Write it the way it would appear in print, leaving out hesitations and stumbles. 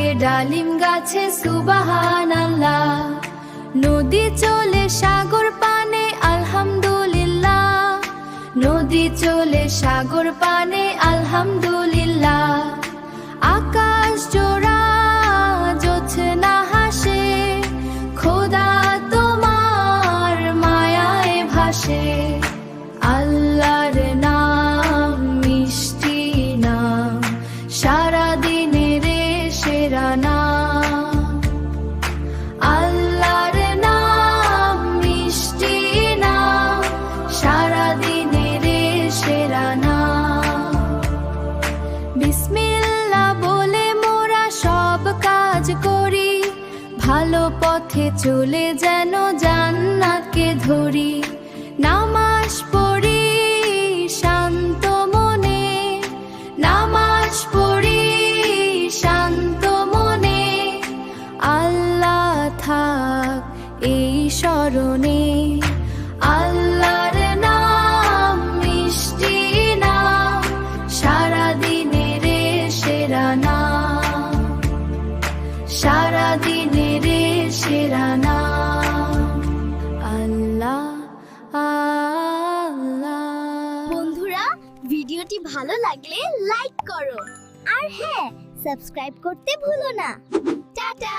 লাগে ডালিম গাছে সুবহানাল্লাহ। নদী চলে সাগর পানে আলহামদুলিল্লাহ, নদী চলে সাগর পানে আলহামদুলিল্লাহ। আকাশ জোড়া জোছনা হাসে, খোদা তোমার মায়ায় ভাসে। আল্লাহর নাম মিষ্টি নাম, সারা দিনের সেরা নাম। আল্লাহর নাম মিষ্টি নাম, সারা দিনের সেরা নাম। বিসমিল্লাহ বলে মোরা সব কাজ করি, ভালো পথে চলে যেন জান্নাতকে ধরি। নামাজ পড়ি শান্ত মনে, নামাজ পড়ি শান্ত মনে। আল্লাহ থাক এই স্মরণে, আল্লাহর নাম মিষ্টি নাম, সারা দিনের সেরা নাম, সারা দিনের সেরা নাম। আল্লাহ আল্লাহ। বন্ধুরা, ভিডিওটি ভালো লাগলে লাইক করো, আর হ্যাঁ, সাবস্ক্রাইব করতে ভুলো না। টাটা।